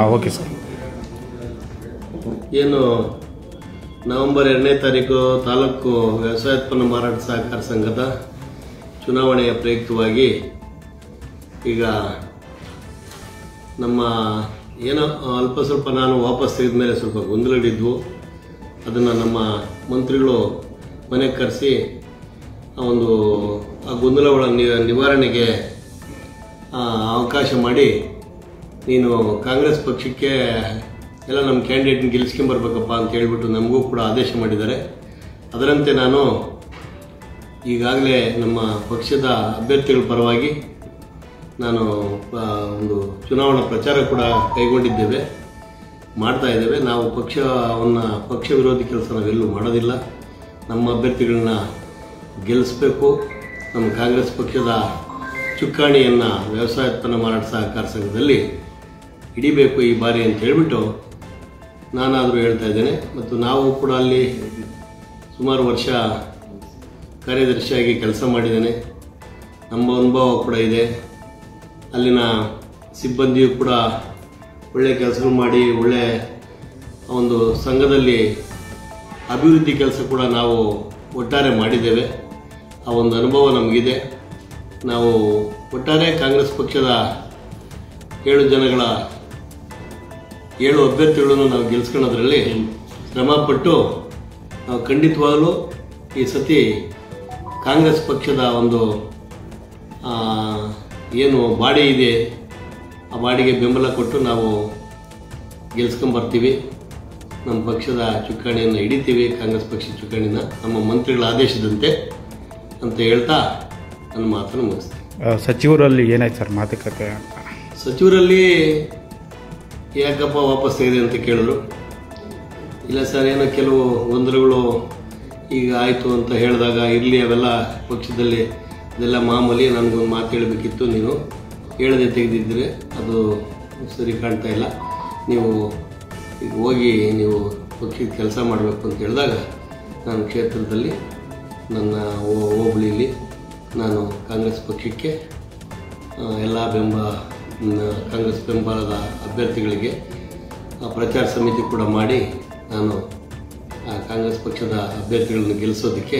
Okay sir. ಏನು November 2ನೇ ತಾರೀಕು ತಾಲೂಕು ವ್ಯವಸಾಯೋತ್ಪನ್ನ ಮಾರಾಟ ಸಹಕಾರ ಸಂಘದ ಚುನಾವಣೆಯ ಪ್ರಯುಕ್ತವಾಗಿ ಈಗ ನಮ್ಮ ಏನೋ ಅಲ್ಪ ಸ್ವಲ್ಪ ನಾನು ವಾಪಸ್ ತೆಗೆದ ಮೇಲೆ ಸ್ವಲ್ಪ ಗೊಂದಲಗಳಿದ್ವು. ಅದನ್ನು ನಮ್ಮ ಮಂತ್ರಿಗಳು ಮನೆಗೆ ಕರೆಸಿ ಆ ಗೊಂದಲಗಳ ನಿವಾರಣೆಗೆ ಅವಕಾಶ ಮಾಡಿ ನೀನು ಕಾಂಗ್ರೆಸ್ ಪಕ್ಷಕ್ಕೆ ಎಲ್ಲ ನಮ್ಮ ಕ್ಯಾಂಡಿಡೇಟ್ನ ಗೆಲ್ಲಿಸ್ಕೊಂಬರ್ಬೇಕಪ್ಪ ಅಂತ ಹೇಳ್ಬಿಟ್ಟು ನಮಗೂ ಕೂಡ ಆದೇಶ ಮಾಡಿದ್ದಾರೆ. ಅದರಂತೆ ನಾನು ಈಗಾಗಲೇ ನಮ್ಮ ಪಕ್ಷದ ಅಭ್ಯರ್ಥಿಗಳ ಪರವಾಗಿ ನಾನು ಒಂದು ಚುನಾವಣಾ ಪ್ರಚಾರ ಕೂಡ ಕೈಗೊಂಡಿದ್ದೇವೆ, ಮಾಡ್ತಾ ಇದ್ದೇವೆ. ನಾವು ಪಕ್ಷ ವಿರೋಧಿ ಕೆಲಸ ನಾವೆಲ್ಲೂ ಮಾಡೋದಿಲ್ಲ. ನಮ್ಮ ಅಭ್ಯರ್ಥಿಗಳನ್ನ ಗೆಲ್ಲಿಸಬೇಕು, ನಮ್ಮ ಕಾಂಗ್ರೆಸ್ ಪಕ್ಷದ ಚುಕ್ಕಾಣಿಯನ್ನು ವ್ಯವಸಾಯೋತ್ಪನ್ನ ಮಾರಾಟ ಸಹಕಾರ ಸಂಘದಲ್ಲಿ ಹಿಡಿಬೇಕು ಈ ಬಾರಿ ಅಂತ ಹೇಳ್ಬಿಟ್ಟು ನಾನಾದರೂ ಹೇಳ್ತಾ ಇದ್ದೇನೆ. ಮತ್ತು ನಾವು ಕೂಡ ಅಲ್ಲಿ ಸುಮಾರು ವರ್ಷ ಕಾರ್ಯದರ್ಶಿಯಾಗಿ ಕೆಲಸ ಮಾಡಿದ್ದೇನೆ, ನಮ್ಮ ಅನುಭವ ಕೂಡ ಇದೆ. ಅಲ್ಲಿನ ಸಿಬ್ಬಂದಿಯು ಕೂಡ ಒಳ್ಳೆಯ ಕೆಲಸಗಳು ಮಾಡಿ ಒಳ್ಳೆ ಒಂದು ಸಂಘದಲ್ಲಿ ಅಭಿವೃದ್ಧಿ ಕೆಲಸ ಕೂಡ ನಾವು ಒಟ್ಟಾರೆ ಮಾಡಿದ್ದೇವೆ. ಆ ಒಂದು ಅನುಭವ ನಮಗಿದೆ. ನಾವು ಒಟ್ಟಾರೆ ಕಾಂಗ್ರೆಸ್ ಪಕ್ಷದ 7 ಅಭ್ಯರ್ಥಿಗಳನ್ನು ನಾವು ಗೆಲ್ಲಿಸ್ಕೊಳ್ಳೋದ್ರಲ್ಲಿ ಶ್ರಮಪಟ್ಟು ನಾವು ಖಂಡಿತವಾಗಲೂ ಈ ಸತಿ ಕಾಂಗ್ರೆಸ್ ಪಕ್ಷದ ಒಂದು ಏನು ಬಾಡಿ ಇದೆ ಆ ಬಾಡಿಗೆ ಬೆಂಬಲ ಕೊಟ್ಟು ನಾವು ಗೆಲ್ಸ್ಕೊಂಬರ್ತೀವಿ. ನಮ್ಮ ಪಕ್ಷದ ಚುಕ್ಕಾಣಿಯನ್ನು ಹಿಡಿತೀವಿ, ಕಾಂಗ್ರೆಸ್ ಪಕ್ಷದ ಚುಕ್ಕಾಣಿನ ನಮ್ಮ ಮಂತ್ರಿಗಳ ಆದೇಶದಂತೆ ಅಂತ ಹೇಳ್ತಾ ನನ್ನ ಮಾತನ್ನು ಮುಗಿಸ್ತೀನಿ. ಸಚಿವರಲ್ಲಿ ಏನಾಯ್ತು ಸರ್ ಮಾತುಕತೆ? ಸಚಿವರಲ್ಲಿ ಯಾಕಪ್ಪ ವಾಪಸ್ ತೆಗೆದೆ ಅಂತ ಕೇಳಿದ್ರು. ಇಲ್ಲ ಸರ್, ಏನೋ ಕೆಲವು ಗೊಂದಲಗಳು ಈಗ ಆಯಿತು ಅಂತ ಹೇಳಿದಾಗ ಇರಲಿ, ಅವೆಲ್ಲ ಪಕ್ಷದಲ್ಲಿ ಅದೆಲ್ಲ ಮಾಮೂಲಿ. ನನಗೊಂದು ಮಾತು ಹೇಳಬೇಕಿತ್ತು, ನೀನು ಹೇಳದೆ ತೆಗೆದಿದ್ದರೆ ಅದು ಸರಿ ಕಾಣ್ತಾ ಇಲ್ಲ. ನೀವು ಈಗ ಹೋಗಿ ನೀವು ಪಕ್ಷದ ಕೆಲಸ ಮಾಡಬೇಕು ಅಂತ ಹೇಳಿದಾಗ ನಾನು ಕ್ಷೇತ್ರದಲ್ಲಿ ನನ್ನ ಹೋಬಳಿಯಲ್ಲಿ ನಾನು ಕಾಂಗ್ರೆಸ್ ಪಕ್ಷಕ್ಕೆ ಎಲ್ಲ ಕಾಂಗ್ರೆಸ್ ಬೆಂಬಲದ ಅಭ್ಯರ್ಥಿಗಳಿಗೆ ಪ್ರಚಾರ ಸಮಿತಿ ಕೂಡ ಮಾಡಿ ನಾನು ಕಾಂಗ್ರೆಸ್ ಪಕ್ಷದ ಅಭ್ಯರ್ಥಿಗಳನ್ನು ಗೆಲ್ಲಿಸೋದಕ್ಕೆ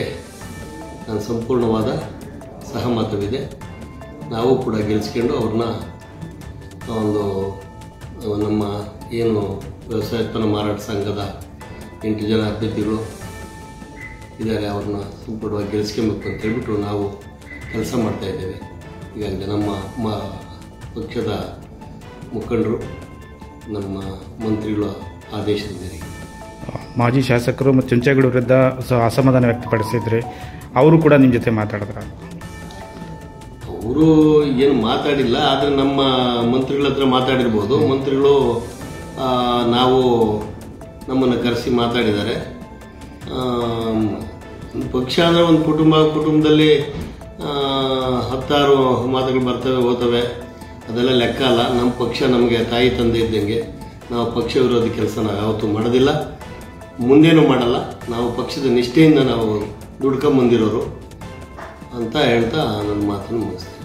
ನಾನು ಸಂಪೂರ್ಣವಾದ ಸಹಮತವಿದೆ. ನಾವು ಕೂಡ ಗೆಲ್ಲಿಸ್ಕೊಂಡು ಅವ್ರನ್ನ ನಮ್ಮ ಏನು ವ್ಯವಸಾಯೋತ್ಪನ್ನ ಮಾರಾಟ ಸಂಘದ 8 ಜನ ಅಭ್ಯರ್ಥಿಗಳು ಇದ್ದಾರೆ, ಅವ್ರನ್ನ ಸಂಪೂರ್ಣವಾಗಿ ಗೆಲ್ಲಿಸ್ಕೊಬೇಕು ಅಂತ ಹೇಳ್ಬಿಟ್ಟು ನಾವು ಕೆಲಸ ಮಾಡ್ತಾ ಇದ್ದೇವೆ. ಈಗಾಗಲೇ ನಮ್ಮ ಪಕ್ಷದ ಮುಖಂಡರು ನಮ್ಮ ಮಂತ್ರಿಗಳ ಆದೇಶದ ಮೇರೆಗೆ ಮಾಜಿ ಶಾಸಕರು ಮತ್ತು ಚುಂಚೇಗೌಡ ವಿರುದ್ಧ ಅಸಮಾಧಾನ ವ್ಯಕ್ತಪಡಿಸಿದ್ರಿ, ಅವರು ಕೂಡ ನಿಮ್ಮ ಜೊತೆ ಮಾತಾಡಿದ್ರ? ಅವರು ಏನು ಮಾತಾಡಿಲ್ಲ, ಆದರೆ ನಮ್ಮ ಮಂತ್ರಿಗಳ ಹತ್ರ ಮಾತಾಡಿರ್ಬೋದು. ಮಂತ್ರಿಗಳು ನಾವು ನಮ್ಮನ್ನು ಕರೆಸಿ ಮಾತಾಡಿದ್ದಾರೆ. ಪಕ್ಷ ಅಂದರೆ ಒಂದು ಕುಟುಂಬದಲ್ಲಿ 10 ಮಾತುಗಳು ಬರ್ತವೆ ಹೋಗ್ತವೆ, ಅದೆಲ್ಲ ಲೆಕ್ಕ ಅಲ್ಲ. ನಮ್ಮ ಪಕ್ಷ ನಮಗೆ ತಾಯಿ ತಂದೆ ಇದ್ದಂಗೆ. ನಾವು ಪಕ್ಷ ವಿರೋಧಿ ಕೆಲಸ ನಾವು ಯಾವತ್ತೂ ಮಾಡೋದಿಲ್ಲ, ಮುಂದೇನೂ ಮಾಡಲ್ಲ. ನಾವು ಪಕ್ಷದ ನಿಷ್ಠೆಯಿಂದ ನಾವು ದುಡ್ಕೊಂಬಂದಿರೋರು ಅಂತ ಹೇಳ್ತಾ ನನ್ನ ಮಾತನ್ನು ಮುಗಿಸ್ತೀನಿ.